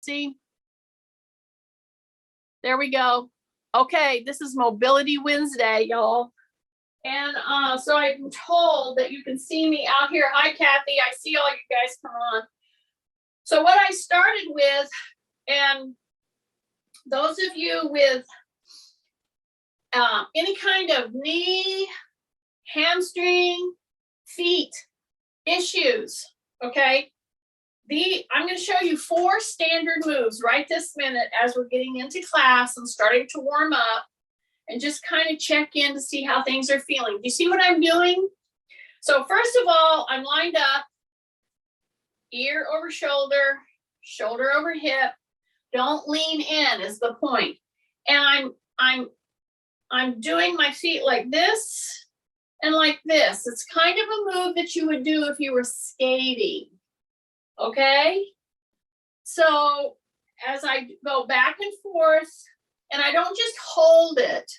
See? There we go. Okay, this is Mobility Wednesday, y'all. And so I'm told that you can see me out here. Hi, Kathy. I see all you guys come on. So what I started with, and those of you with any kind of knee, hamstring, feet issues, okay? I'm going to show you 4 standard moves right this minute as we're getting into class and starting to warm up, and just kind of check in to see how things are feeling. Do you see what I'm doing? So first of all, I'm lined up, ear over shoulder, shoulder over hip. Don't lean in is the point. And I'm doing my feet like this and like this. It's kind of a move that you would do if you were skating. Okay? So as I go back and forth, and I don't just hold it,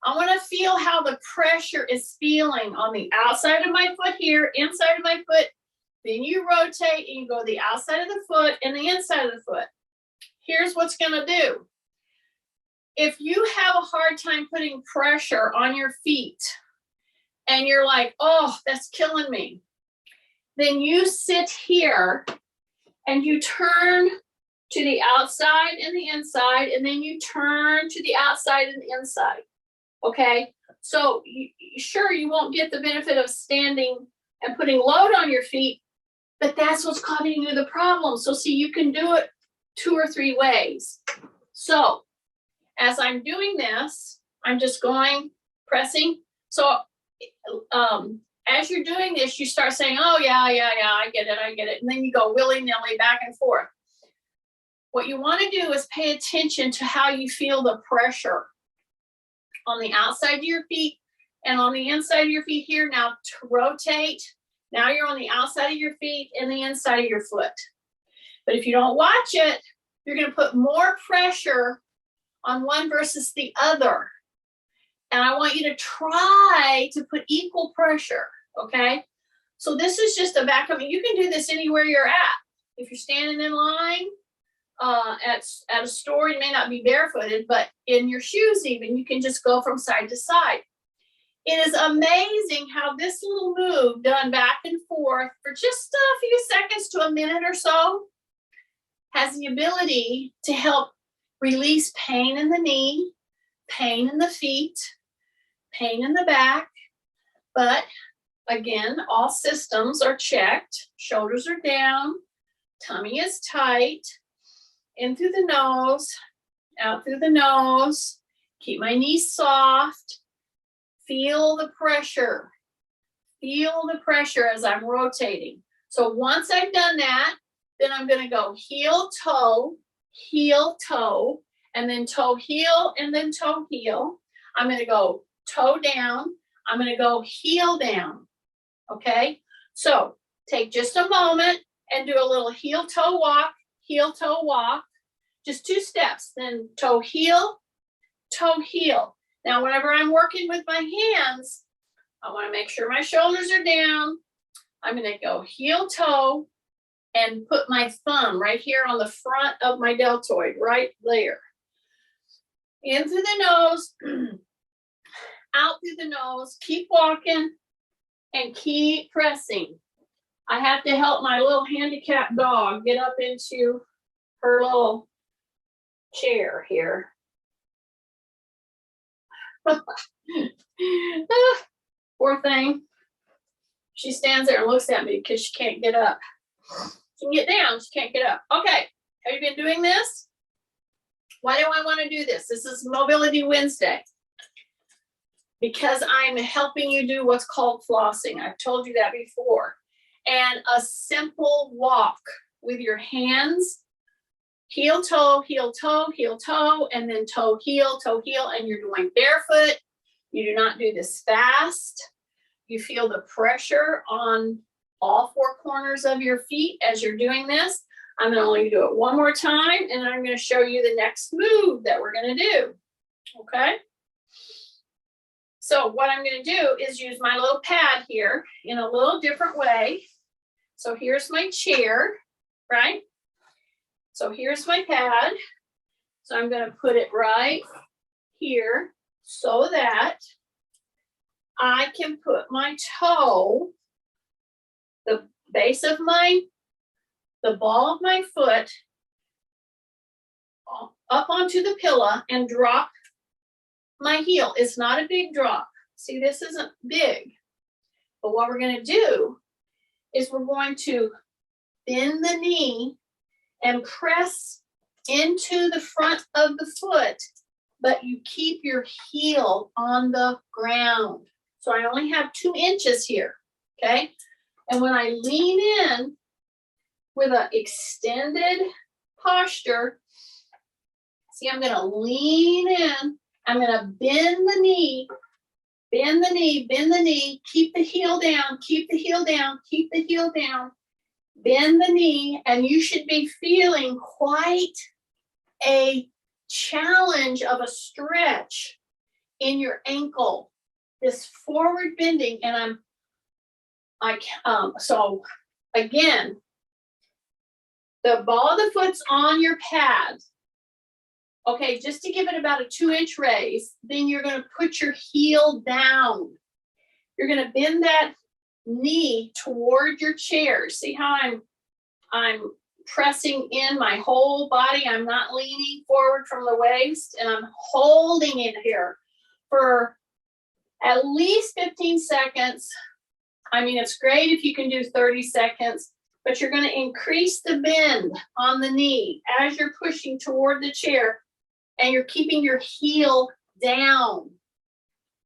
I want to feel how the pressure is feeling on the outside of my foot here, inside of my foot. Then you rotate and you go the outside of the foot and the inside of the foot. Here's what's going to do. If you have a hard time putting pressure on your feet and you're like, oh, that's killing me, then you sit here and you turn to the outside and the inside, and then you turn to the outside and the inside. Okay, so sure, you won't get the benefit of standing and putting load on your feet, but that's what's causing you the problem. So see, you can do it 2 or 3 ways. So as I'm doing this, I'm just going, pressing. So as you're doing this, you start saying, oh, yeah, I get it. And then you go willy-nilly back and forth. What you want to do is pay attention to how you feel the pressure on the outside of your feet and on the inside of your feet here. Now to rotate. Now you're on the outside of your feet and the inside of your foot. But if you don't watch it, you're going to put more pressure on one versus the other. And I want you to try to put equal pressure, okay? So this is just a backup. You can do this anywhere you're at. If you're standing in line at a store, you may not be barefooted, but in your shoes even, you can just go from side to side. It is amazing how this little move done back and forth for just a few seconds to a minute or so has the ability to help release pain in the knee, pain in the feet, pain in the back. But again, all systems are checked. Shoulders are down, tummy is tight, in through the nose, out through the nose. Keep my knees soft. Feel the pressure. Feel the pressure as I'm rotating. So once I've done that, then I'm going to go heel, toe, and then toe, heel, and then toe, heel. I'm going to go toe down. I'm going to go heel down. Okay? So take just a moment and do a little heel, toe walk, heel, toe walk. Just 2 steps. Then toe, heel, toe, heel. Now, whenever I'm working with my hands, I want to make sure my shoulders are down. I'm going to go heel, toe, and put my thumb right here on the front of my deltoid, right there. In through the nose, out through the nose. Keep walking and keep pressing. I have to help my little handicapped dog get up into her little chair here. Poor thing. She stands there and looks at me because she can't get up. She can get down, she can't get up. Okay, have you been doing this? Why do I want to do this? This is Mobility Wednesday. Because I'm helping you do what's called flossing. I've told you that before. And a simple walk with your hands, heel, toe, heel, toe, heel, toe, and then toe, heel, and you're going barefoot. You do not do this fast. You feel the pressure on all 4 corners of your feet as you're doing this. I'm going to only do it one more time, and I'm going to show you the next move that we're going to do. Okay? So what I'm going to do is use my little pad here in a little different way. So here's my chair, right? So here's my pad. So I'm going to put it right here so that I can put my toe, the base of the ball of my foot up onto the pillow and drop my heel. It's not a big drop. See, this isn't big. But what we're going to do is we're going to bend the knee and press into the front of the foot, but you keep your heel on the ground. So I only have 2 inches here, okay? And when I lean in with an extended posture, see, I'm gonna lean in, I'm gonna bend the knee, bend the knee, bend the knee, keep the heel down, keep the heel down, keep the heel down, bend the knee, and you should be feeling quite a challenge of a stretch in your ankle, this forward bending. And so again, the ball of the foot's on your pad. Okay, just to give it about a 2-inch raise, then you're going to put your heel down. You're going to bend that knee toward your chair. See how I'm pressing in my whole body. I'm not leaning forward from the waist, and I'm holding it here for at least 15 seconds. I mean, it's great if you can do 30 seconds, but you're going to increase the bend on the knee as you're pushing toward the chair, and you're keeping your heel down.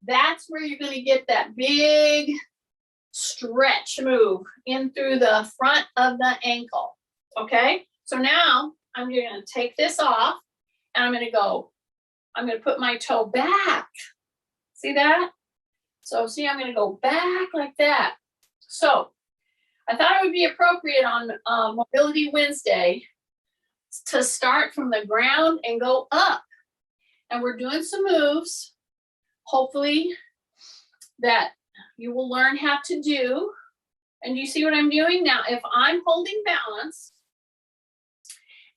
That's where you're going to get that big stretch move in through the front of the ankle. Okay, so now I'm going to take this off, and I'm going to put my toe back. See that? So see, I'm going to go back like that. So I thought it would be appropriate on Mobility Wednesday to start from the ground and go up. And we're doing some moves, hopefully, that you will learn how to do. And you see what I'm doing now? If I'm holding balance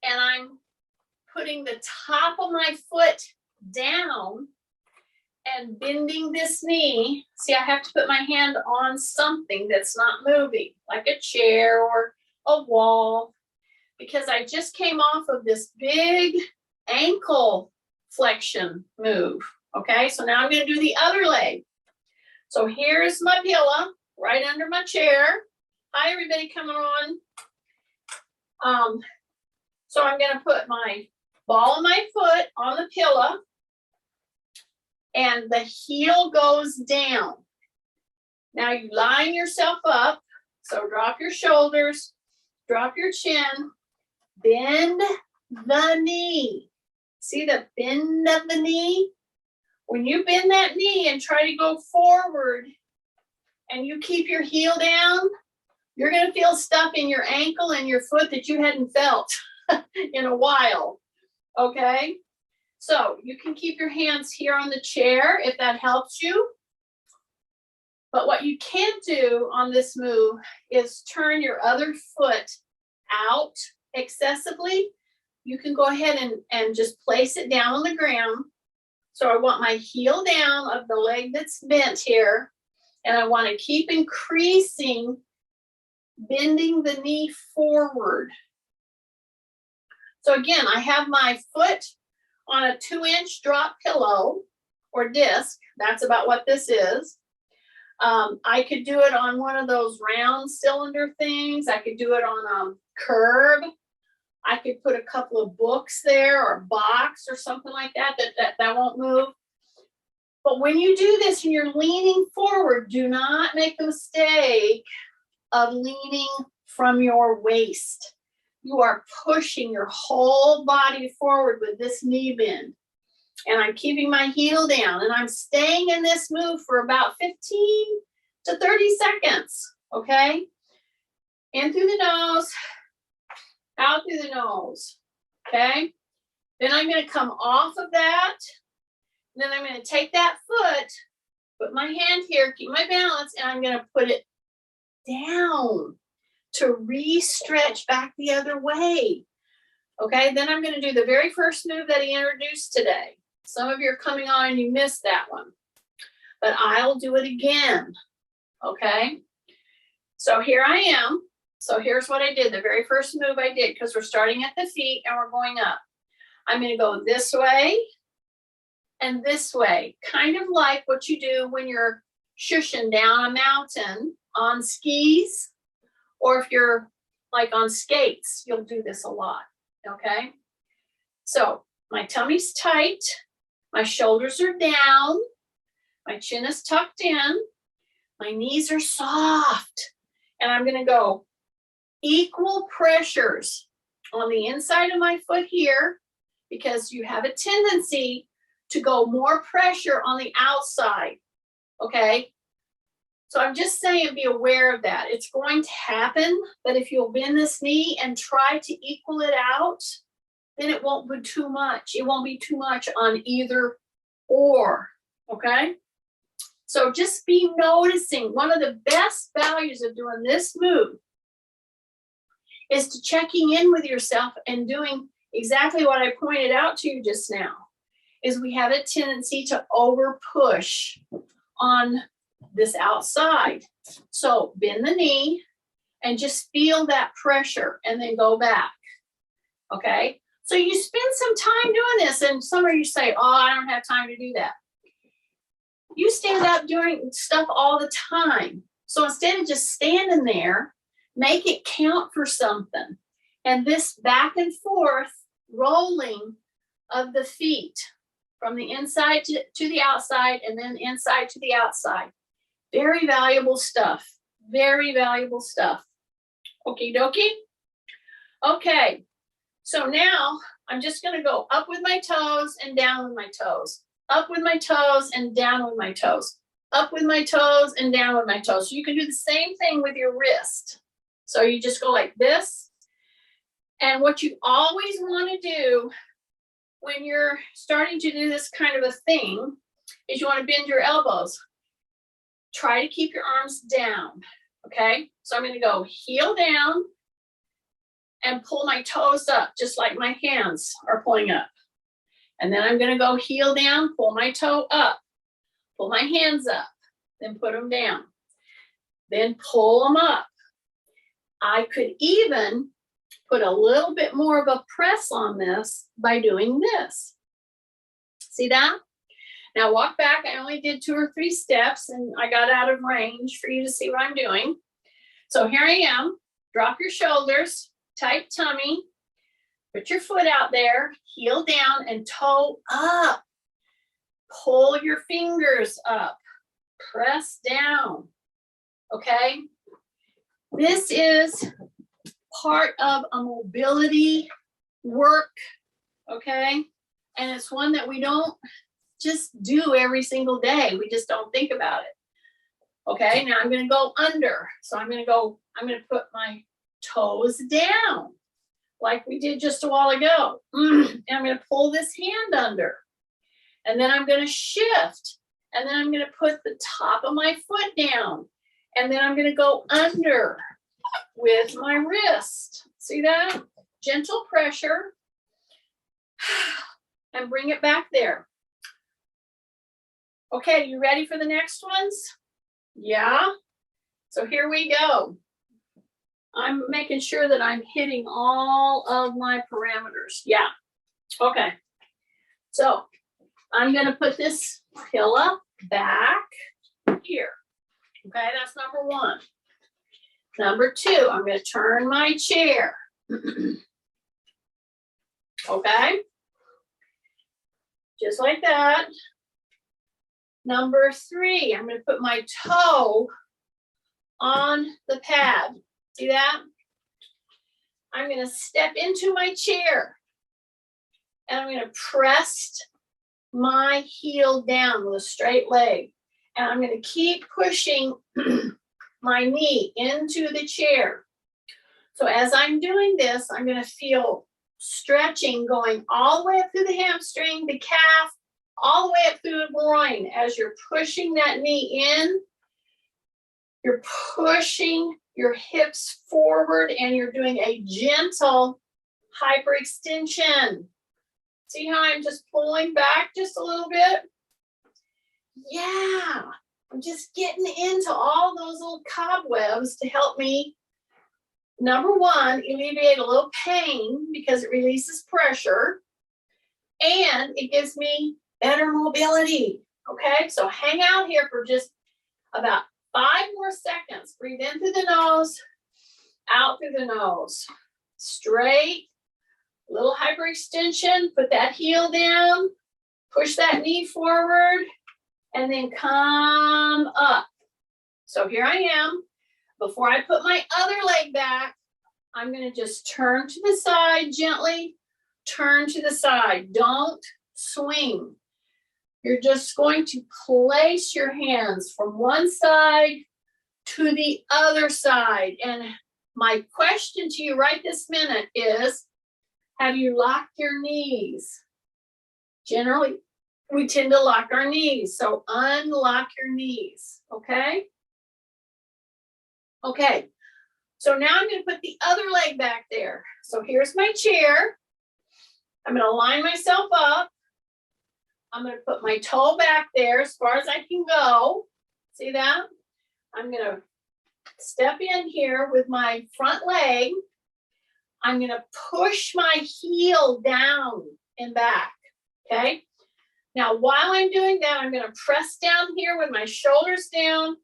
and I'm putting the top of my foot down and bending this knee, see, I have to put my hand on something that's not moving, like a chair or a wall, because I just came off of this big ankle flexion move. Okay, so now I'm going to do the other leg. So here's my pillow right under my chair. Hi, everybody coming on. So I'm going to put my ball of my foot on the pillow, and the heel goes down. Now you line yourself up. So drop your shoulders, drop your chin, bend the knee. See the bend of the knee? When you bend that knee and try to go forward and you keep your heel down, you're going to feel stuff in your ankle and your foot that you hadn't felt in a while. Okay? So you can keep your hands here on the chair if that helps you. But what you can't do on this move is turn your other foot out excessively. You can go ahead and just place it down on the ground. So I want my heel down of the leg that's bent here, and I want to keep increasing, bending the knee forward. So again, I have my foot on a 2-inch drop pillow or disc. That's about what this is. I could do it on one of those round cylinder things. I could do it on a curb. I could put a couple of books there or a box or something like that that won't move. But when you do this and you're leaning forward, do not make the mistake of leaning from your waist. You are pushing your whole body forward with this knee bend. And I'm keeping my heel down, and I'm staying in this move for about 15 to 30 seconds, okay? In through the nose, out through the nose, okay? Then I'm going to come off of that. And then I'm going to take that foot, put my hand here, keep my balance, and I'm going to put it down to re-stretch back the other way. Okay, then I'm going to do the very first move that he introduced today. Some of you are coming on and you missed that one, but I'll do it again. Okay, so here I am. So here's what I did. The very first move I did, because we're starting at the feet and we're going up. I'm going to go this way and this way, kind of like what you do when you're shushing down a mountain on skis, or if you're like on skates, you'll do this a lot. Okay, so my tummy's tight, my shoulders are down, my chin is tucked in, my knees are soft, and I'm going to go equal pressures on the inside of my foot here, because you have a tendency to go more pressure on the outside. Okay, so I'm just saying, be aware of that. It's going to happen, but if you'll bend this knee and try to equal it out, then it won't be too much. It won't be too much on either or, okay? So just be noticing. One of the best values of doing this move is to checking in with yourself and doing exactly what I pointed out to you just now, is we have a tendency to over push on this outside. So bend the knee and just feel that pressure and then go back. Okay, so you spend some time doing this, and some of you say, oh, I don't have time to do that. You stand up doing stuff all the time. So instead of just standing there, make it count for something. And this back and forth rolling of the feet from the inside to the outside, and then inside to the outside. Very valuable stuff. Very valuable stuff. Okie dokie. Okay. So now I'm just going to go up with my toes and down with my toes. Up with my toes and down with my toes. Up with my toes and down with my toes. So you can do the same thing with your wrist. So you just go like this. And what you always want to do when you're starting to do this kind of a thing is you want to bend your elbows. Try to keep your arms down, okay? So I'm going to go heel down and pull my toes up, just like my hands are pulling up. And then I'm going to go heel down, pull my toe up, pull my hands up, then put them down. Then pull them up. I could even put a little bit more of a press on this by doing this. See that? Now walk back. I only did 2 or 3 steps and I got out of range for you to see what I'm doing. So here I am. Drop your shoulders, tight tummy, put your foot out there, heel down and toe up. Pull your fingers up, press down, okay? This is part of a mobility work, okay? And it's one that we don't just do every single day. We just don't think about it. Okay, now I'm going to go under. So I'm going to put my toes down like we did just a while ago. And I'm going to pull this hand under. And then I'm going to shift. And then I'm going to put the top of my foot down. And then I'm going to go under with my wrist. See that? Gentle pressure. And bring it back there. Okay, you ready for the next ones? Yeah? So here we go. I'm making sure that I'm hitting all of my parameters. Yeah. Okay. So I'm going to put this pillow back here. Okay, that's number 1. Number 2, I'm going to turn my chair. Okay. Just like that. Number 3, I'm going to put my toe on the pad. See that? I'm going to step into my chair. And I'm going to press my heel down with a straight leg. And I'm going to keep pushing my knee into the chair. So as I'm doing this, I'm going to feel stretching going all the way up through the hamstring, the calf, all the way up through the groin. As you're pushing that knee in, you're pushing your hips forward and you're doing a gentle hyperextension. See how I'm just pulling back just a little bit? Yeah, I'm just getting into all those little cobwebs to help me, number one, alleviate a little pain because it releases pressure and it gives me better mobility. Okay, so hang out here for just about 5 more seconds. Breathe in through the nose, out through the nose. Straight, little hyperextension. Put that heel down, push that knee forward, and then come up. So here I am. Before I put my other leg back, I'm going to just turn to the side gently. Turn to the side. Don't swing. You're just going to place your hands from one side to the other side. And my question to you right this minute is, have you locked your knees? Generally, we tend to lock our knees. So unlock your knees, okay? Okay, so now I'm going to put the other leg back there. So here's my chair. I'm going to line myself up. I'm going to put my toe back there as far as I can go. See that? I'm going to step in here with my front leg. I'm going to push my heel down and back, okay? Now, while I'm doing that, I'm going to press down here with my shoulders down,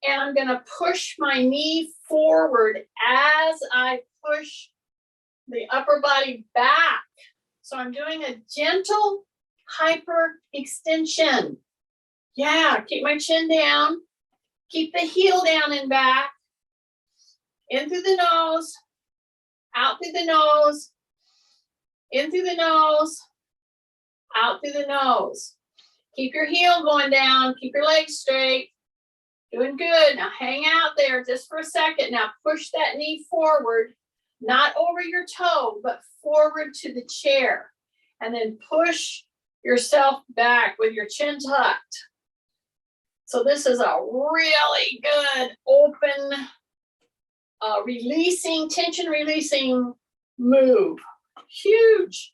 and I'm going to push my knee forward as I push the upper body back. So I'm doing a gentle hyperextension. Yeah, keep my chin down. Keep the heel down and back. In through the nose. Out through the nose. In through the nose. Out through the nose. Keep your heel going down. Keep your legs straight. Doing good. Now hang out there just for a second. Now push that knee forward. Not over your toe, but forward to the chair. And then push yourself back with your chin tucked. So this is a really good open, releasing, tension releasing move. Huge.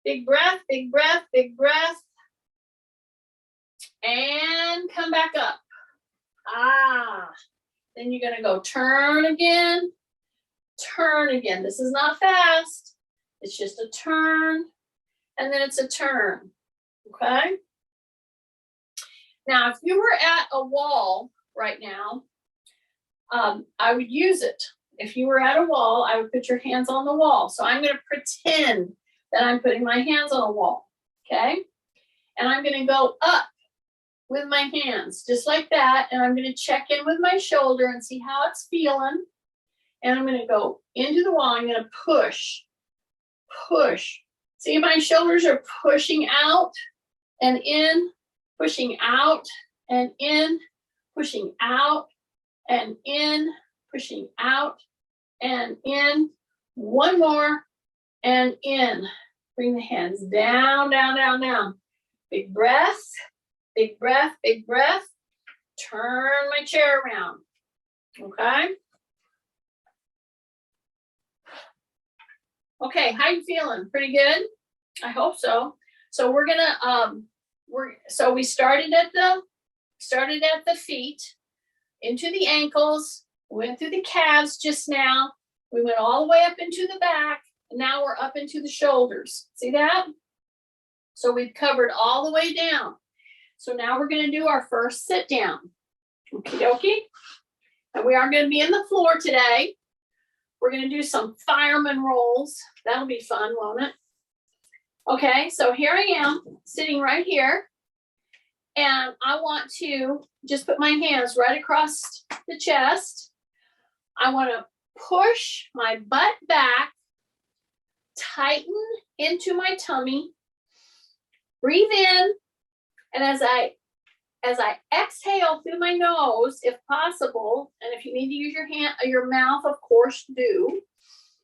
Big breath, big breath, big breath. And come back up. Then you're going to go turn again. Turn again. This is not fast. It's just a turn. And then it's a turn. Okay? Now, if you were at a wall right now, I would use it. If you were at a wall, I would put your hands on the wall. So I'm going to pretend that I'm putting my hands on a wall. Okay? And I'm going to go up with my hands, just like that. And I'm going to check in with my shoulder and see how it's feeling. And I'm going to go into the wall. I'm going to push, push. See, my shoulders are pushing out and in, pushing out and in, pushing out and in, pushing out and in. One more and in. Bring the hands down, down, down, down. Big breath, big breath, big breath. Turn my chair around. Okay? Okay, how you feeling? Pretty good? I hope so. So we're gonna so we started at the feet, into the ankles, went through the calves just now. We went all the way up into the back, and now we're up into the shoulders. See that? So we've covered all the way down. So now we're gonna do our first sit down. Okie dokie. And we are gonna be in the floor today. We're gonna do some fireman rolls. That'll be fun, won't it? Okay, so here I am, sitting right here. And I want to just put my hands right across the chest. I want to push my butt back, tighten into my tummy, breathe in, and as I exhale through my nose, if possible, and if you need to use your mouth, of course, do.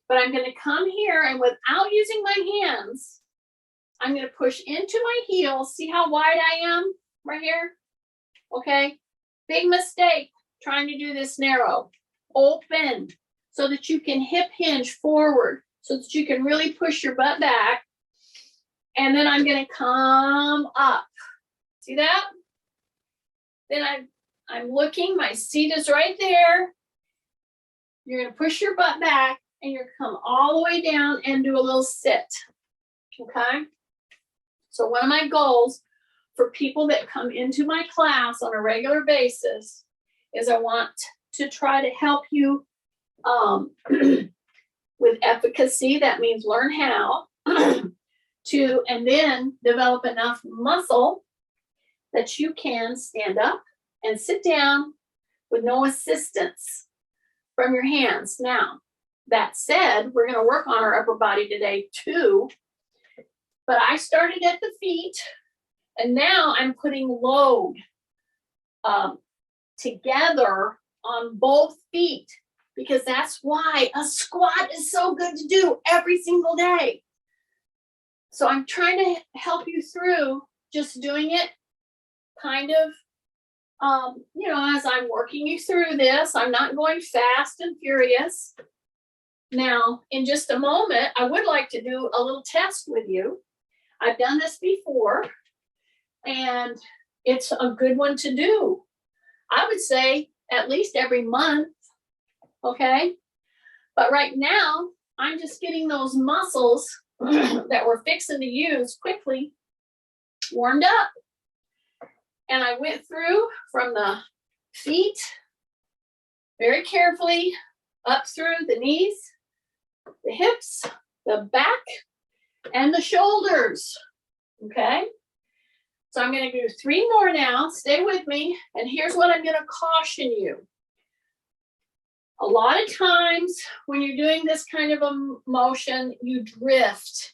But I'm going to come here, and without using my hands, I'm going to push into my heels. See how wide I am right here? Okay. Big mistake trying to do this narrow. Open so that you can hip hinge forward. so that you can really push your butt back. And then I'm going to come up. See that? Then I'm looking, my seat is right there. You're going to push your butt back and you're going to come all the way down and do a little sit. Okay? So one of my goals for people that come into my class on a regular basis is I want to try to help you with efficacy. That means learn how to, and then develop enough muscle that you can stand up and sit down with no assistance from your hands. Now, that said, we're going to work on our upper body today too. But I started at the feet, and now I'm putting load together on both feet, because that's why a squat is so good to do every single day. So I'm trying to help you through just doing it kind of, as I'm working you through this. I'm not going fast and furious. Now, in just a moment, I would like to do a little test with you. I've done this before, and it's a good one to do. I would say at least every month, okay? But right now, I'm just getting those muscles that we're fixing to use quickly warmed up. And I went through from the feet very carefully up through the knees, the hips, the back, and the shoulders, okay? So I'm going to do 3 more now. Stay with me. And here's what I'm going to caution you. A lot of times when you're doing this kind of a motion, you drift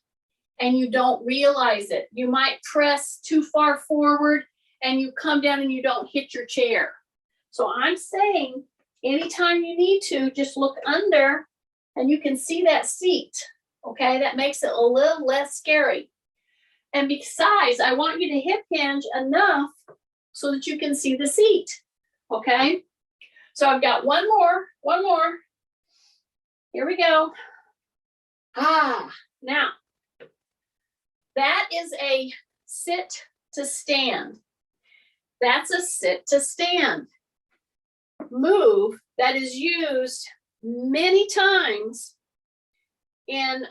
and you don't realize it. You might press too far forward and you come down and you don't hit your chair. So I'm saying anytime you need to, just look under and you can see that seat, okay? That makes it a little less scary. And besides, I want you to hip hinge enough so that you can see the seat, okay? So I've got one more. Here we go. Now, that is a sit to stand. That's a sit to stand move that is used many times in,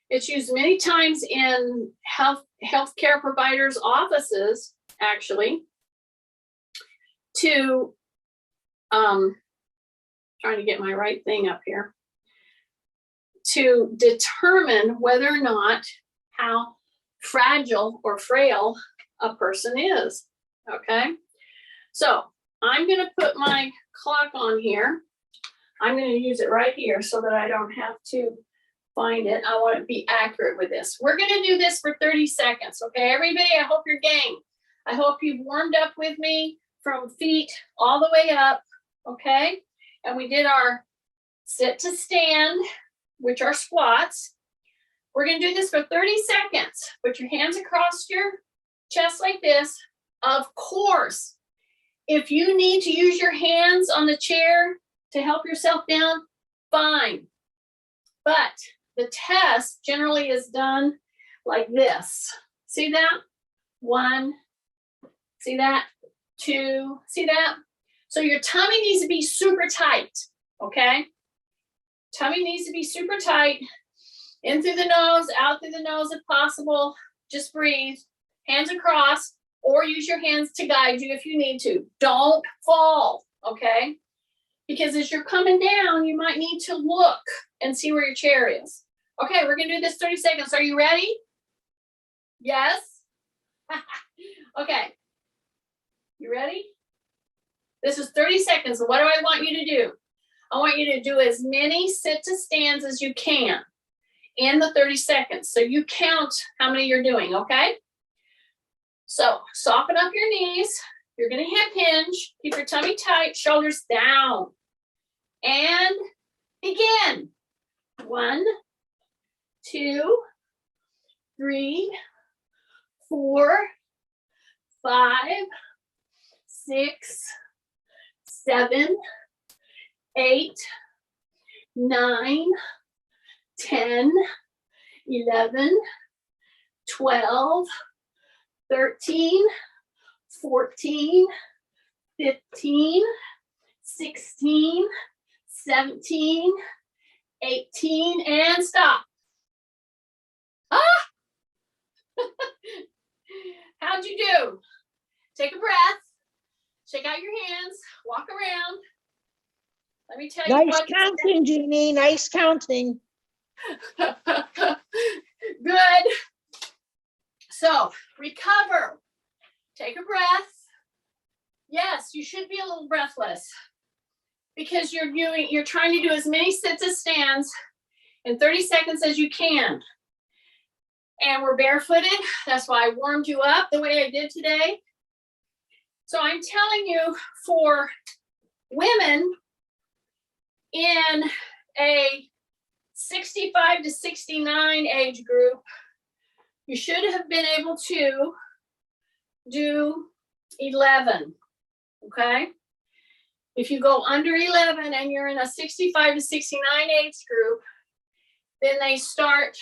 it's used many times in healthcare providers' offices, actually, to, trying to get my right thing up here, to determine whether or not how fragile or frail a person is, okay? So I'm gonna put my clock on here. I'm gonna use it right here so that I don't have to find it. I want to be accurate with this. We're gonna do this for 30 seconds, okay? Everybody, I hope you're game. I hope you've warmed up with me from feet all the way up, okay? And we did our sit to stand, which are squats. We're gonna do this for 30 seconds. Put your hands across your chest like this. Of course, if you need to use your hands on the chair to help yourself down, fine. But the test generally is done like this. See that? 1, see that? 2, see that? So your tummy needs to be super tight, okay? Tummy needs to be super tight. In through the nose, out through the nose if possible. Just breathe. Hands across, or use your hands to guide you if you need to. Don't fall, okay? Because as you're coming down, you might need to look and see where your chair is. Okay, we're gonna do this 30 seconds. Are you ready? Yes? Okay. You ready? This is 30 seconds. What do I want you to do? I want you to do as many sit to stands as you can in the 30 seconds. So you count how many you're doing, okay? So soften up your knees. You're gonna hip hinge. Keep your tummy tight, shoulders down. And begin. 1, 2, 3, 4, 5, 6, 7, 8, 9, 10, 11, 12, 13, 14, 15, 16, 17, 18, and stop. Ah! How'd you do? Take a breath. Shake out your hands. Walk around. Let me tell you. Nice counting, Jeannie. Nice counting. Good. So recover. Take a breath. Yes, you should be a little breathless because you're trying to do as many sits as stands in 30 seconds as you can. And we're barefooted. That's why I warmed you up the way I did today. So I'm telling you, for women in a 65 to 69 age group, you should have been able to do 11, okay? If you go under 11 and you're in a 65 to 69 age group, then they start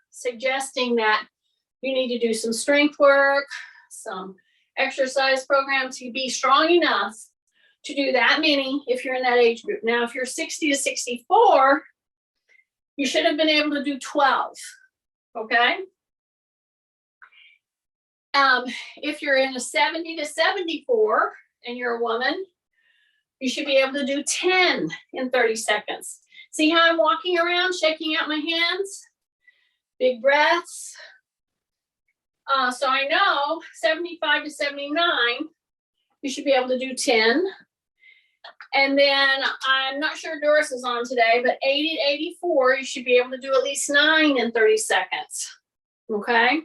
suggesting that you need to do some strength work, some exercise program to be strong enough to do that many if you're in that age group. Now, if you're 60 to 64, you should have been able to do 12, okay? If you're in a 70 to 74 and you're a woman, you should be able to do 10 in 30 seconds. See how I'm walking around, shaking out my hands? Big breaths. So I know 75 to 79, you should be able to do 10. And then I'm not sure Doris is on today, but 80 to 84, you should be able to do at least 9 in 30 seconds. Okay?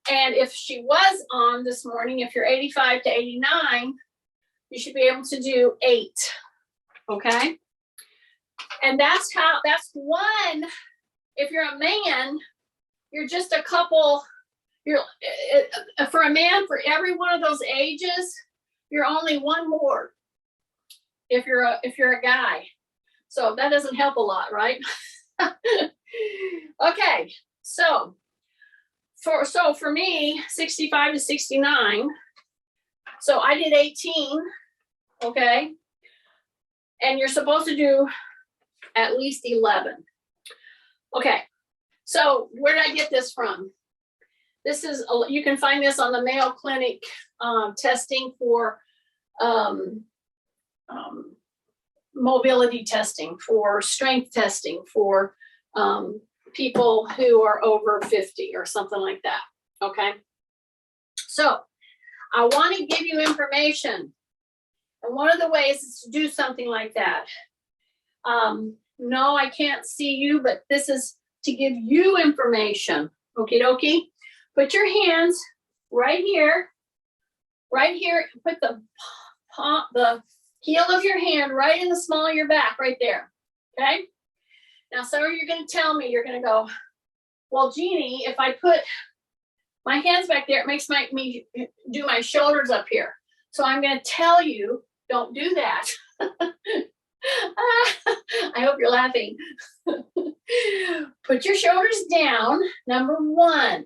And if she was on this morning, if you're 85 to 89, you should be able to do 8. Okay? And that's one. If you're a man, you're just a couple. For a man, for every one of those ages, you're only one more. If you're a guy, so that doesn't help a lot, right? Okay, so for me, 65 to 69. So I did 18. Okay, and you're supposed to do at least 11. Okay, so where did I get this from? This is, you can find this on the Mayo Clinic testing for mobility testing, for strength testing, for people who are over 50 or something like that. Okay, so I want to give you information, and one of the ways is to do something like that. No, I can't see you, but this is to give you information. Okie dokie. Put your hands right here. Put the heel of your hand right in the small of your back, right there. Okay? Now, some of you are going to tell me, you're going to go, well, Jeannie, if I put my hands back there, it makes me do my shoulders up here. So I'm going to tell you, don't do that. I hope you're laughing. Put your shoulders down, number 1.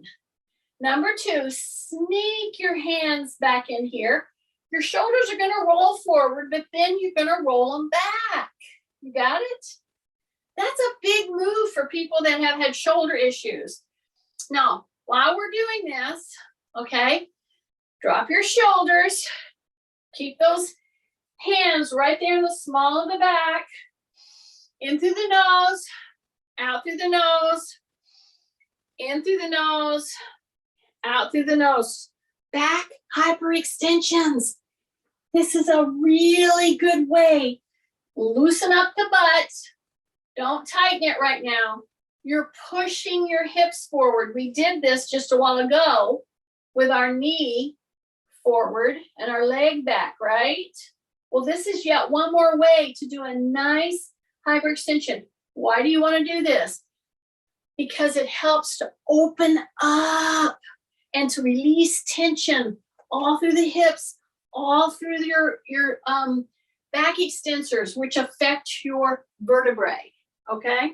Number 2, sneak your hands back in here. Your shoulders are going to roll forward, but then you're going to roll them back. You got it? That's a big move for people that have had shoulder issues. Now, while we're doing this, okay, drop your shoulders. Keep those hands right there in the small of the back. In through the nose, out through the nose, in through the nose, out through the nose. Back hyperextensions. This is a really good way. Loosen up the butt. Don't tighten it right now. You're pushing your hips forward. We did this just a while ago with our knee forward and our leg back, right? Well, this is yet one more way to do a nice hyperextension. Why do you want to do this? Because it helps to open up and to release tension all through the hips, all through your back extensors, which affect your vertebrae, okay?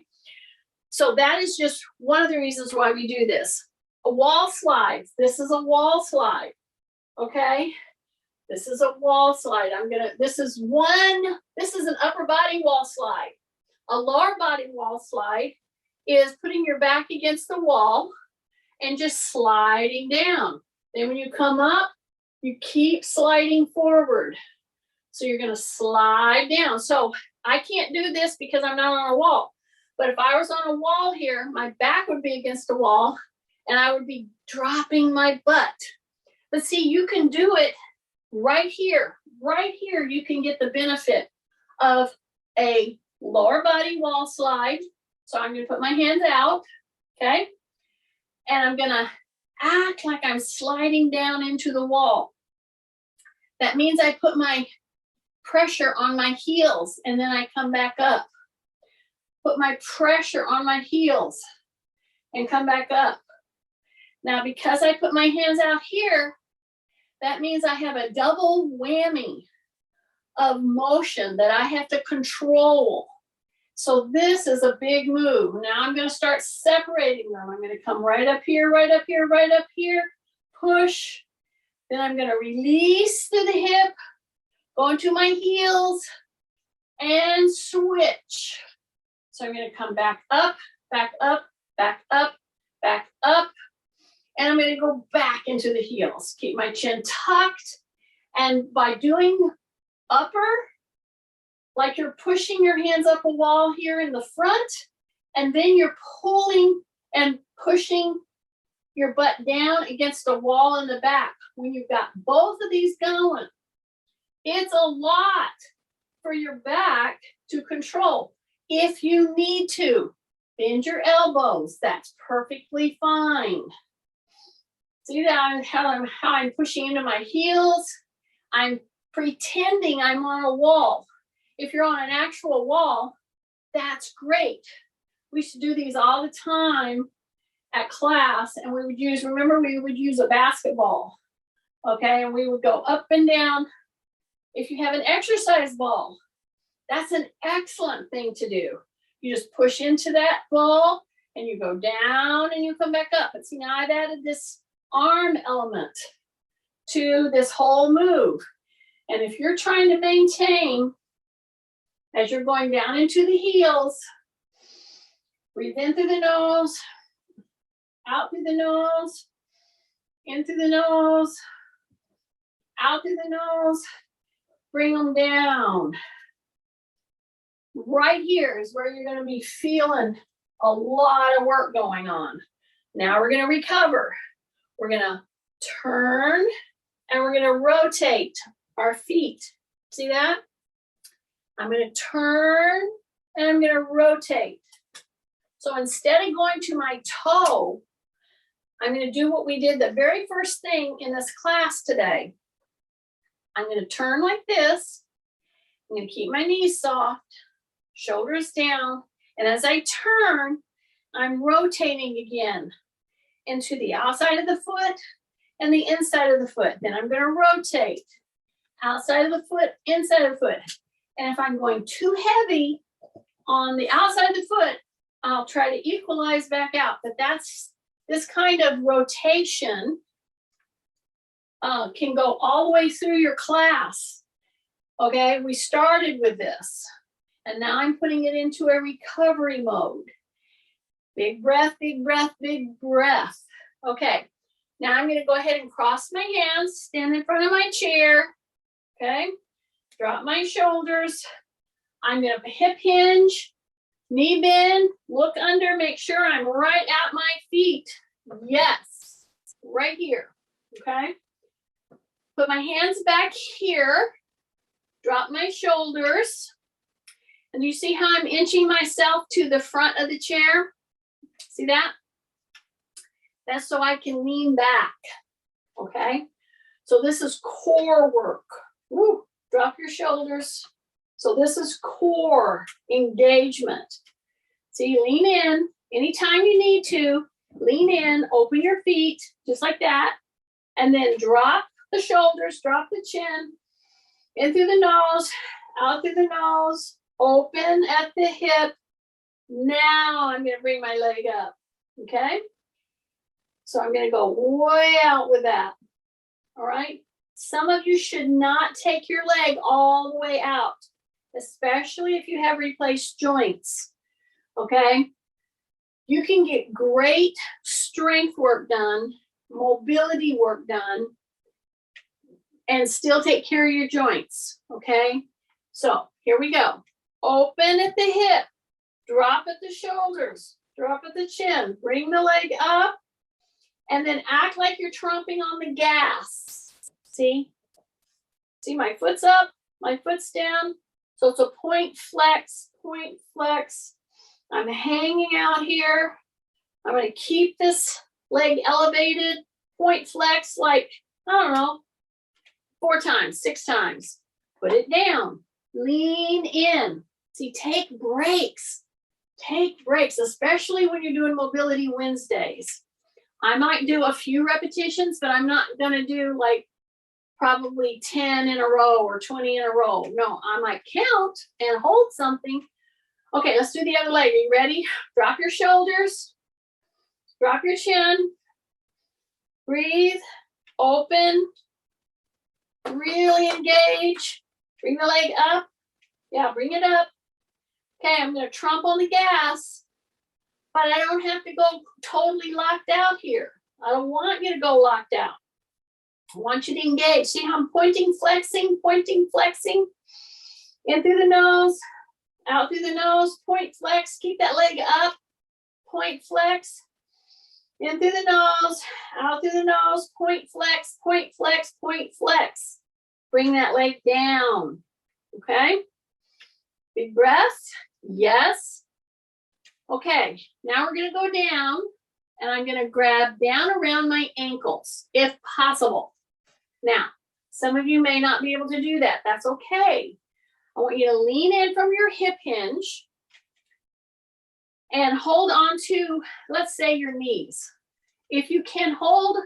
So that is just one of the reasons why we do this. A wall slide. This is a wall slide. Okay. This is a wall slide. This is an upper body wall slide. A lower body wall slide is putting your back against the wall and just sliding down. Then when you come up, you keep sliding forward. So you're going to slide down. So I can't do this because I'm not on a wall. But if I was on a wall here, my back would be against the wall and I would be dropping my butt. But see, you can do it right here. Right here, you can get the benefit of a lower body wall slide. So I'm going to put my hands out, okay? And I'm going to act like I'm sliding down into the wall. That means I put my pressure on my heels and then I come back up. Put my pressure on my heels and come back up. Now, because I put my hands out here, that means I have a double whammy of motion that I have to control. So this is a big move. Now I'm going to start separating them. I'm going to come right up here, right up here, right up here, push. Then I'm going to release to the hip, go into my heels, and switch. So I'm going to come back up, back up, back up, back up. And I'm going to go back into the heels. Keep my chin tucked. And by doing upper, like you're pushing your hands up a wall here in the front, and then you're pulling and pushing your butt down against a wall in the back. When you've got both of these going, it's a lot for your back to control. If you need to, bend your elbows. That's perfectly fine. See that how I'm pushing into my heels? I'm pretending I'm on a wall. If you're on an actual wall, that's great. We used to do these all the time at class, and we would use a basketball, okay? And we would go up and down. If you have an exercise ball, that's an excellent thing to do. You just push into that ball, and you go down, and you come back up. But see, now I've added this arm element to this whole move. And if you're trying to maintain, as you're going down into the heels, breathe in through the nose, out through the nose, in through the nose, out through the nose, bring them down. Right here is where you're going to be feeling a lot of work going on. Now we're going to recover. We're going to turn and we're going to rotate our feet. See that? I'm going to turn and I'm going to rotate. So instead of going to my toe, I'm going to do what we did the very first thing in this class today. I'm going to turn like this. I'm going to keep my knees soft, shoulders down. And as I turn, I'm rotating again into the outside of the foot and the inside of the foot. Then I'm going to rotate outside of the foot, inside of the foot. And if I'm going too heavy on the outside of the foot, I'll try to equalize back out. But that's this kind of rotation can go all the way through your class. Okay, we started with this. And now I'm putting it into a recovery mode. Big breath, big breath, big breath. Okay, now I'm going to go ahead and cross my hands, stand in front of my chair. Okay, drop my shoulders. I'm going to hip hinge, knee bend, look under, make sure I'm right at my feet. Yes, right here. Okay, put my hands back here, drop my shoulders. And you see how I'm inching myself to the front of the chair? See that? That's so I can lean back, okay? So this is core work. Woo, drop your shoulders. So this is core engagement. See, lean in. Anytime you need to, lean in, open your feet, just like that. And then drop the shoulders, drop the chin, in through the nose, out through the nose, open at the hip, Now I'm gonna bring my leg up, okay? So I'm gonna go way out with that, all right? Some of you should not take your leg all the way out, especially if you have replaced joints, okay? You can get great strength work done, mobility work done, and still take care of your joints, okay? So here we go. Open at the hip, drop at the shoulders, drop at the chin, bring the leg up, and then act like you're tromping on the gas. See? See, my foot's up, my foot's down. So it's a point flex, point flex. I'm hanging out here. I'm going to keep this leg elevated, point flex, like, I don't know, 4 times, 6 times. Put it down, lean in. See, take breaks. Take breaks, especially when you're doing Mobility Wednesdays. I might do a few repetitions, but I'm not going to do like probably 10 in a row or 20 in a row. No, I might count and hold something. Okay, let's do the other leg. Are you ready? Drop your shoulders. Drop your chin. Breathe. Open. Really engage. Bring the leg up. Yeah, bring it up. Okay, I'm going to trump on the gas, but I don't have to go totally locked out here. I don't want you to go locked out. I want you to engage. See how I'm pointing, flexing, in through the nose, out through the nose, point, flex, keep that leg up, point, flex, in through the nose, out through the nose, point, flex, point, flex, point, flex. Bring that leg down, okay? Big breath, yes. Okay, now we're gonna go down and I'm gonna grab down around my ankles, if possible. Now, some of you may not be able to do that, that's okay. I want you to lean in from your hip hinge and hold on to, let's say, your knees. If you can hold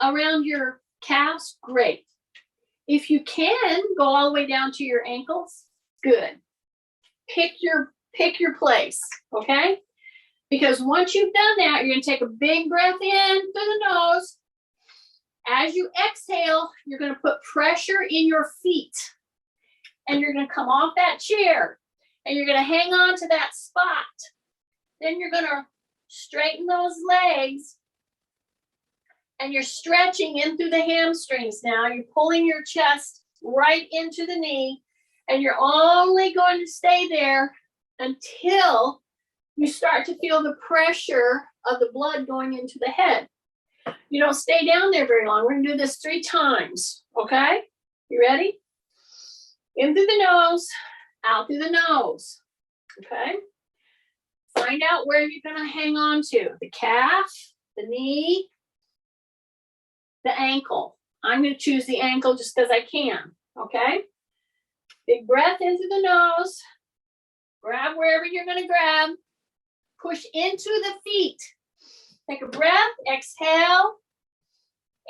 around your calves, great. If you can go all the way down to your ankles, good. Pick your place, okay? Because once you've done that, you're gonna take a big breath in through the nose. As you exhale, you're gonna put pressure in your feet. And you're gonna come off that chair. And you're gonna hang on to that spot. Then you're gonna straighten those legs. And you're stretching in through the hamstrings now. You're pulling your chest right into the knee. And you're only going to stay there until you start to feel the pressure of the blood going into the head. You don't stay down there very long. We're gonna do this 3 times, okay? You ready? In through the nose, out through the nose, okay? Find out where you're gonna hang on to. The calf, the knee, the ankle. I'm gonna choose the ankle just because I can, okay? Big breath into the nose. Grab wherever you're gonna grab. Push into the feet. Take a breath, exhale,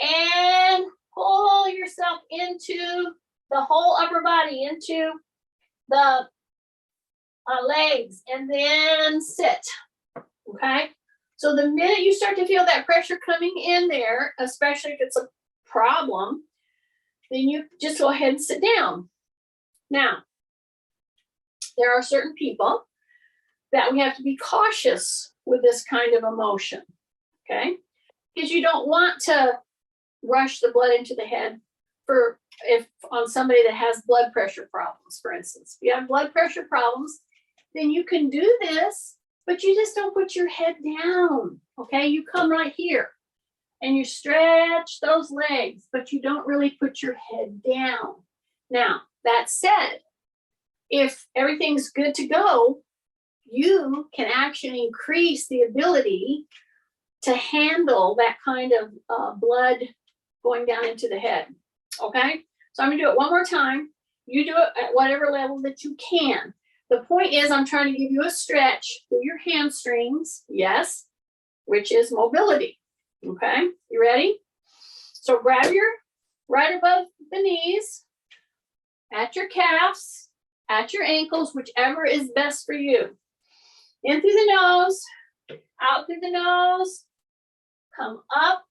and pull yourself into the whole upper body, into the legs, and then sit, okay? So the minute you start to feel that pressure coming in there, especially if it's a problem, then you just go ahead and sit down. Now, there are certain people that we have to be cautious with this kind of emotion, okay? Because you don't want to rush the blood into the head if on somebody that has blood pressure problems, for instance. If you have blood pressure problems, then you can do this, but you just don't put your head down, okay? You come right here and you stretch those legs, but you don't really put your head down. Now, that said, if everything's good to go, you can actually increase the ability to handle that kind of blood going down into the head, okay? So I'm gonna do it one more time. You do it at whatever level that you can. The point is I'm trying to give you a stretch through your hamstrings, yes, which is mobility, okay? You ready? So grab your right above the knees, at your calves, at your ankles, whichever is best for you. In through the nose, out through the nose, come up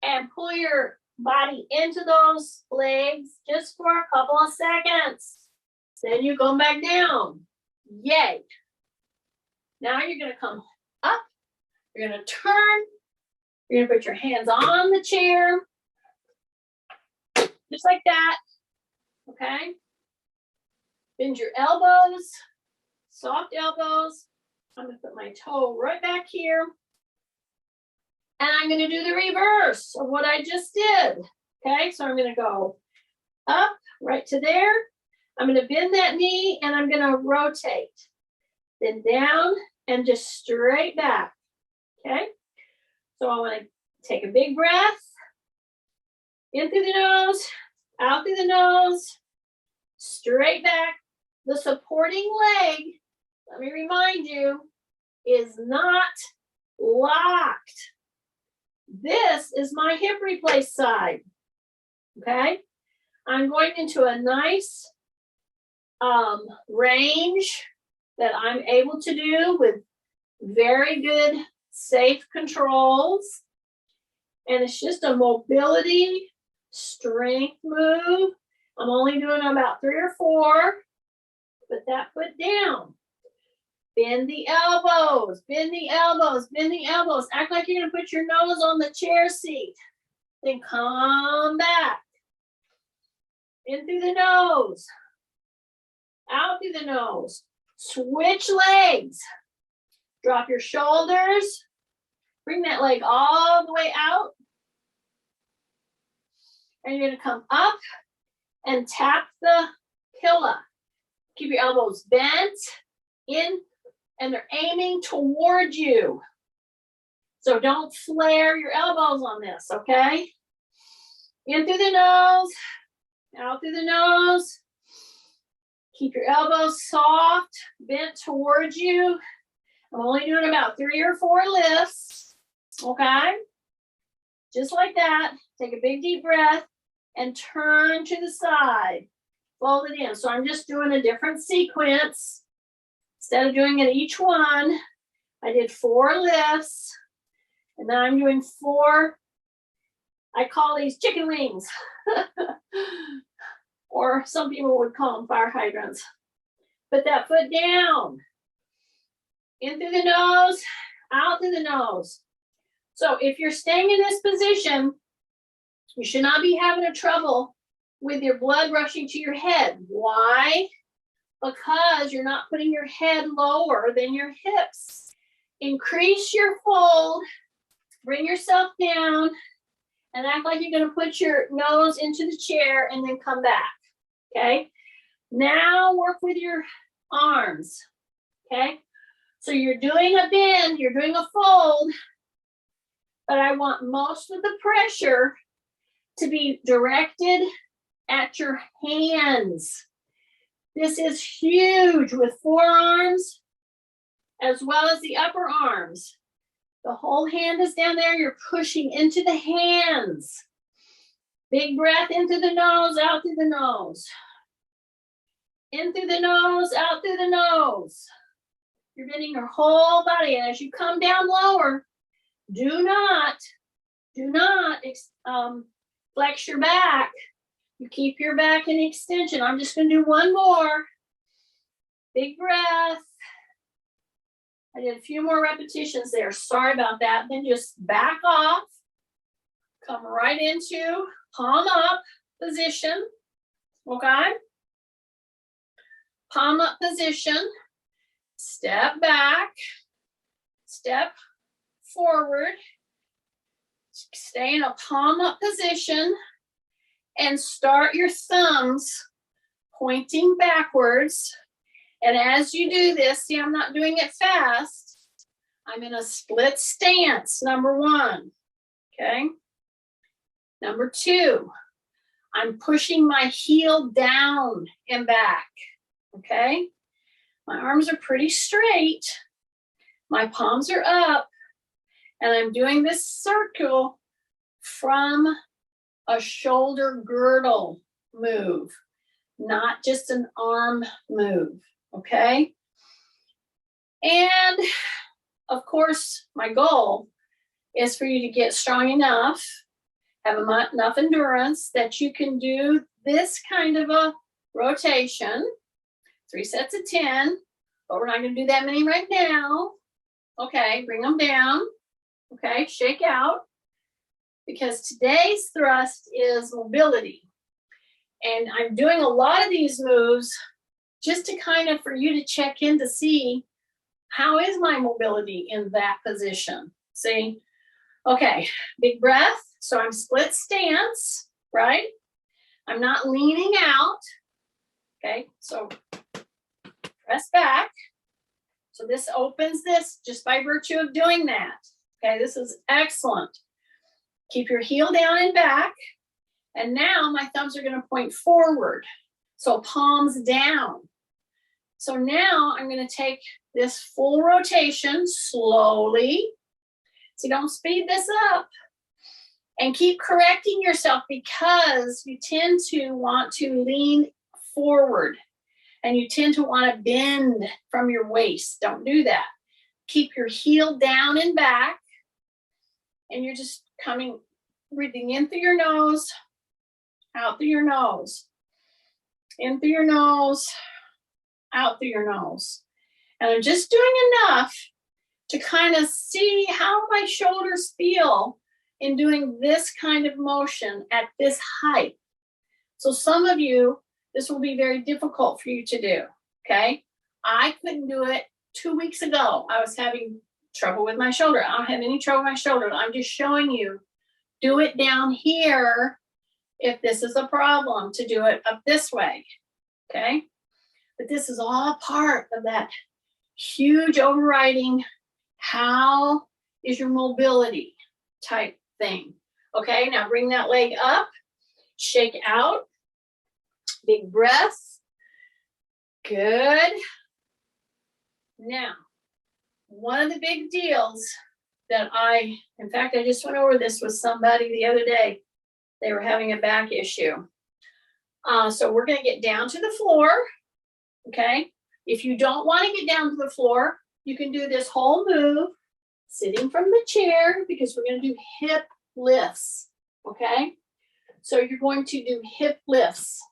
and pull your body into those legs just for a couple of seconds. Then you go back down. Yay. Now you're going to come up. You're going to turn. You're going to put your hands on the chair. Just like that. Okay? Bend your elbows. Soft elbows. I'm going to put my toe right back here. And I'm going to do the reverse of what I just did. Okay, so I'm going to go up right to there. I'm going to bend that knee and I'm going to rotate. Then down and just straight back. Okay, so I want to take a big breath. In through the nose, out through the nose, straight back. The supporting leg, let me remind you, is not locked. This is my hip replace side, okay? I'm going into a nice range that I'm able to do with very good, safe controls. And it's just a mobility, strength move. I'm only doing about 3 or 4. Put that foot down. Bend the elbows, bend the elbows, bend the elbows. Act like you're going to put your nose on the chair seat. Then come back. In through the nose. Out through the nose. Switch legs. Drop your shoulders. Bring that leg all the way out. And you're going to come up and tap the pillow. Keep your elbows bent in. And they're aiming toward you. So don't flare your elbows on this, okay? In through the nose, out through the nose. Keep your elbows soft, bent towards you. I'm only doing about 3 or 4 lifts, okay? Just like that. Take a big deep breath and turn to the side. Fold it in. So I'm just doing a different sequence. Instead of doing it each one, I did 4 lifts, and then I'm doing 4, I call these chicken wings, or some people would call them fire hydrants. Put that foot down, in through the nose, out through the nose. So if you're staying in this position, you should not be having a trouble with your blood rushing to your head. Why? Because you're not putting your head lower than your hips. Increase your fold, bring yourself down, and act like you're going to put your nose into the chair and then come back, okay? Now work with your arms, okay? So you're doing a bend, you're doing a fold, but I want most of the pressure to be directed at your hands. This is huge with forearms as well as the upper arms. The whole hand is down there. You're pushing into the hands. Big breath into the nose, out through the nose. In through the nose, out through the nose. You're bending your whole body. And as you come down lower, do not flex your back. You keep your back in extension. I'm just going to do one more. Big breath. I did a few more repetitions there. Sorry about that. Then just back off. Come right into palm up position. Okay? Palm up position. Step back. Step forward. Stay in a palm up position. And start your thumbs pointing backwards. And as you do this, see, I'm not doing it fast. I'm in a split stance, number 1, okay? Number 2, I'm pushing my heel down and back, okay? My arms are pretty straight. My palms are up. And I'm doing this circle from a shoulder girdle move, not just an arm move, okay? And of course, my goal is for you to get strong enough, have enough endurance that you can do this kind of a rotation, 3 sets of 10, but we're not going to do that many right now. Okay, bring them down. Okay, shake out, because today's thrust is mobility. And I'm doing a lot of these moves just to kind of, for you to check in to see how is my mobility in that position. See? Okay, big breath. So I'm split stance, right? I'm not leaning out. Okay, so press back. So this opens this just by virtue of doing that. Okay, this is excellent. Keep your heel down and back. And now my thumbs are going to point forward. So palms down. So now I'm going to take this full rotation slowly. So don't speed this up. And keep correcting yourself, because you tend to want to lean forward and you tend to want to bend from your waist. Don't do that. Keep your heel down and back. And you're just breathing in through your nose, out through your nose, in through your nose, out through your nose. And I'm just doing enough to kind of see how my shoulders feel in doing this kind of motion at this height. So some of you, this will be very difficult for you to do, okay? I couldn't do it 2 weeks ago. I was having trouble with my shoulder. I don't have any trouble with my shoulder. I'm just showing you, do it down here if this is a problem, to do it up this way, okay? But this is all part of that huge overriding, how is your mobility type thing. Okay, now bring that leg up, shake out, big breath. Good. Now, one of the big deals that in fact, I just went over this with somebody the other day. They were having a back issue. So we're going to get down to the floor. Okay. If you don't want to get down to the floor, you can do this whole move sitting from the chair, because we're going to do hip lifts. Okay. So you're going to do hip lifts.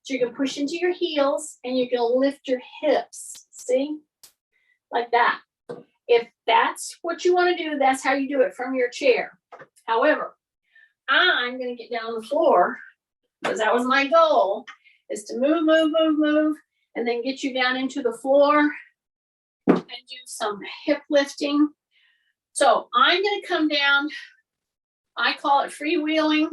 So you can push into your heels and you can lift your hips. See? Like that. If that's what you want to do, that's how you do it from your chair. However, I'm going to get down on the floor, because that was my goal, is to move, move, move, move, and then get you down into the floor and do some hip lifting. So I'm going to come down. I call it freewheeling,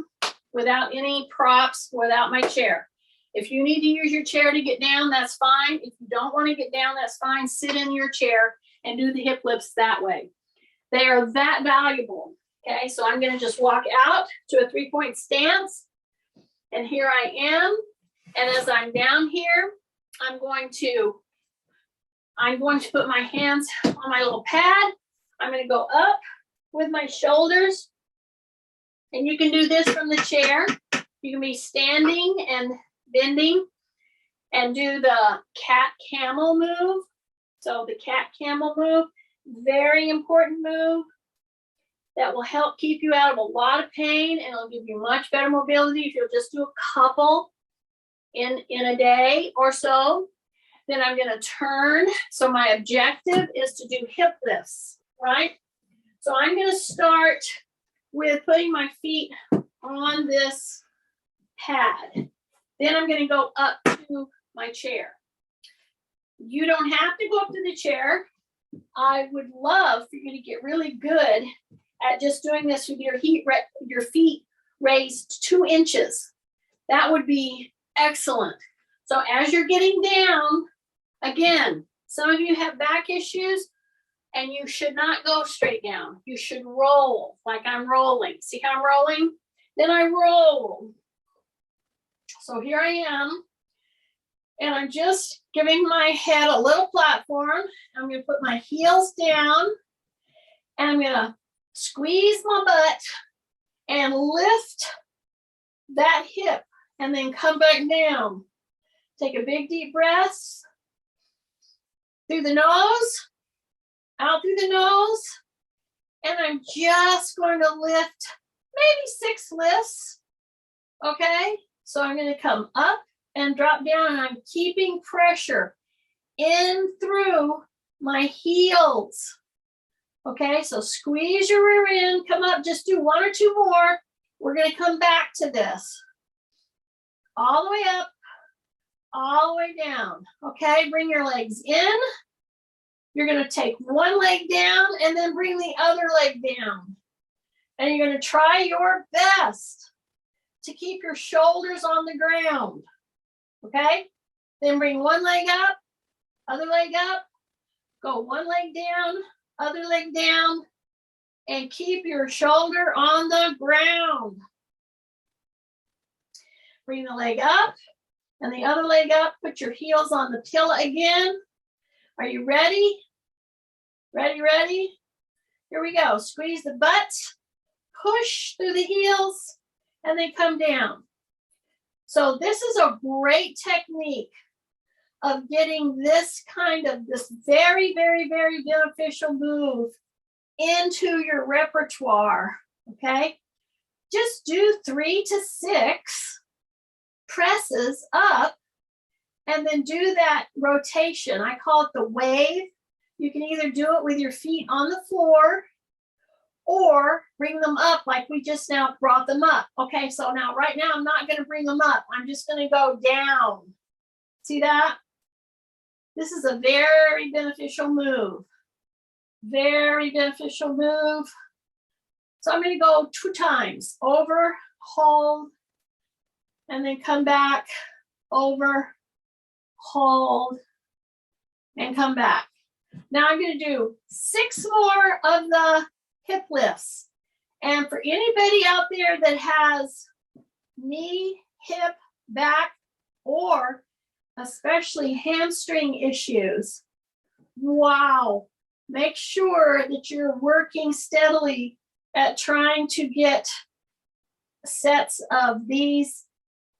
without any props, without my chair. If you need to use your chair to get down, that's fine. If you don't want to get down, that's fine. Sit in your chair and do the hip lifts that way. They are that valuable. Okay, so I'm going to just walk out to a 3-point stance. And here I am. And as I'm down here, I'm going to put my hands on my little pad. I'm going to go up with my shoulders. And you can do this from the chair. You can be standing and bending and do the cat camel move. So the cat camel move, very important move that will help keep you out of a lot of pain, and it'll give you much better mobility if you'll just do a couple in a day or so. Then I'm going to turn. So my objective is to do hip lifts, right? So I'm going to start with putting my feet on this pad. Then I'm going to go up to my chair. You don't have to go up to the chair. I would love for you to get really good at just doing this with your feet raised 2 inches. That would be excellent. So as you're getting down, again, some of you have back issues and you should not go straight down. You should roll like I'm rolling. See how I'm rolling? Then I roll. So here I am. And I'm just giving my head a little platform. I'm going to put my heels down and I'm going to squeeze my butt and lift that hip and then come back down. Take a big deep breath through the nose out through the nose. And I'm just going to lift maybe 6 lifts. Okay, so I'm going to come up and drop down, and I'm keeping pressure in through my heels. Okay, so squeeze your rear end, come up, just do 1 or 2 more. We're going to come back to this. All the way up, all the way down. Okay, bring your legs in. You're going to take one leg down and then bring the other leg down. And you're going to try your best to keep your shoulders on the ground. Okay, then bring one leg up, other leg up, go one leg down, other leg down, and keep your shoulder on the ground. Bring the leg up and the other leg up. Put your heels on the pillow again. Are you ready? Ready, ready? Here we go. Squeeze the butt, push through the heels, and then come down. So this is a great technique of getting this very, very, very beneficial move into your repertoire, okay? Just do 3 to 6 presses up and then do that rotation. I call it the wave. You can either do it with your feet on the floor or bring them up like we just now brought them up. Okay, so now right now I'm not going to bring them up. I'm just going to go down. See that? This is a very beneficial move. Very beneficial move. So I'm going to go 2 times. Over, hold, and then come back, over, hold, and come back. Now I'm going to do 6 more of the hip lifts. And for anybody out there that has knee, hip, back, or especially hamstring issues, wow, make sure that you're working steadily at trying to get sets of these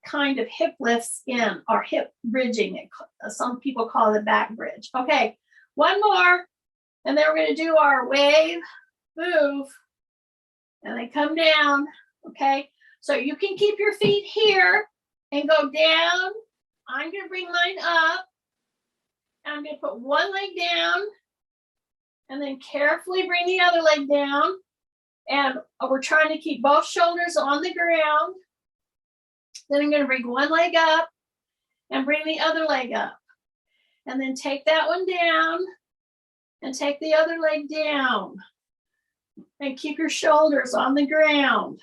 kind of hip lifts in, or hip bridging. Some people call it back bridge. Okay, 1 more, and then we're going to do our wave, move, and then come down. Okay, so you can keep your feet here and go down. I'm going to bring mine up, and I'm going to put one leg down, and then carefully bring the other leg down. And we're trying to keep both shoulders on the ground. Then I'm going to bring one leg up and bring the other leg up. And then take that one down and take the other leg down. And keep your shoulders on the ground.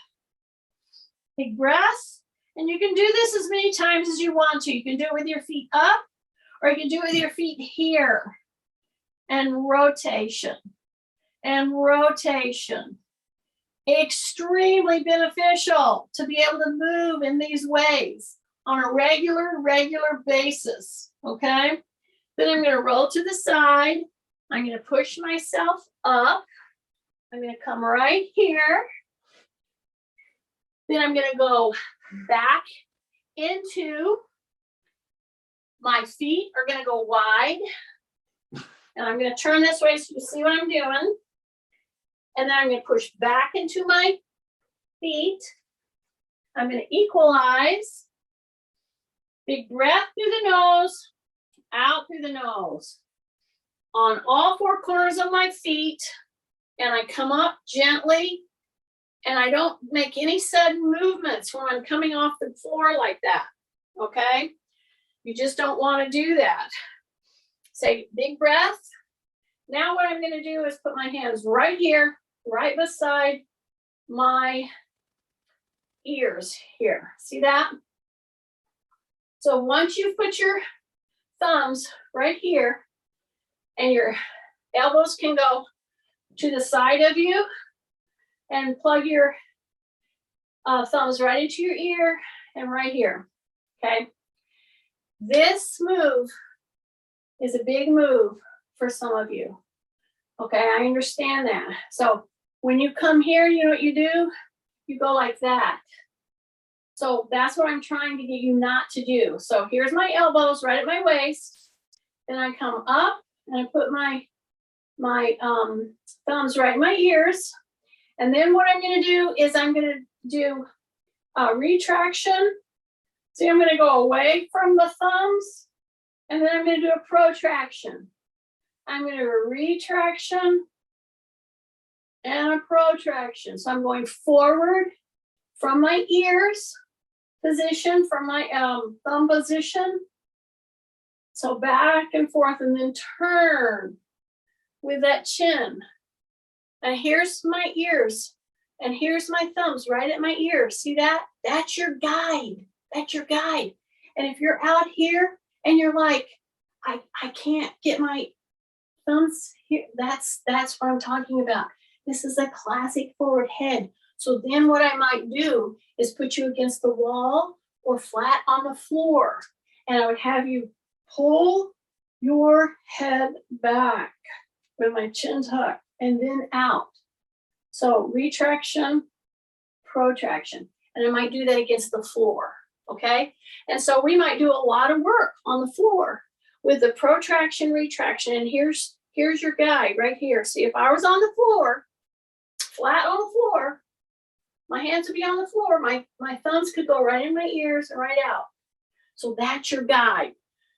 Big breath. And you can do this as many times as you want to. You can do it with your feet up, or you can do it with your feet here. And rotation. And rotation. Extremely beneficial to be able to move in these ways on a regular basis, okay? Then I'm going to roll to the side. I'm going to push myself up. I'm going to come right here. Then I'm going to go back into, my feet are going to go wide. And I'm going to turn this way so you see what I'm doing. And then I'm going to push back into my feet. I'm going to equalize. Big breath through the nose, out through the nose. On all 4 corners of my feet. And I come up gently. And I don't make any sudden movements when I'm coming off the floor like that. Okay? You just don't want to do that. Say big breath. Now what I'm going to do is put my hands right here, right beside my ears here. See that? So once you put your thumbs right here, and your elbows can go to the side of you, and plug your thumbs right into your ear and right here, okay? This move is a big move for some of you, okay? I understand that. So when you come here, you know what you do? You go like that. So that's what I'm trying to get you not to do. So here's my elbows right at my waist. Then I come up and I put my my thumbs right in my ears. And then what I'm going to do is I'm going to do a retraction. See, I'm going to go away from the thumbs, and then I'm going to do a protraction. I'm going to do a retraction and a protraction. So I'm going forward from my ears position, from my thumb position. So back and forth, and then turn with that chin. And here's my ears, and here's my thumbs right at my ears. See that? That's your guide. That's your guide. And if you're out here and you're like, I can't get my thumbs here, that's what I'm talking about. This is a classic forward head. So then what I might do is put you against the wall or flat on the floor. And I would have you pull your head back with my chin tucked and then out. So retraction, protraction. And I might do that against the floor, okay? And so we might do a lot of work on the floor with the protraction, retraction. And here's your guide right here. See, if I was on the floor, flat on the floor, my hands would be on the floor. My thumbs could go right in my ears and right out. So that's your guide.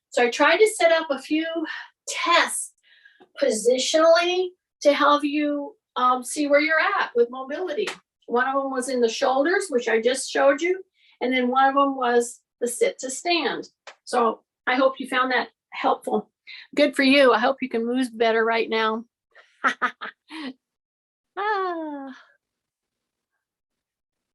So I tried to set up a few tests positionally to help you see where you're at with mobility. One of them was in the shoulders, which I just showed you. And then one of them was the sit to stand. So I hope you found that helpful. Good for you. I hope you can move better right now.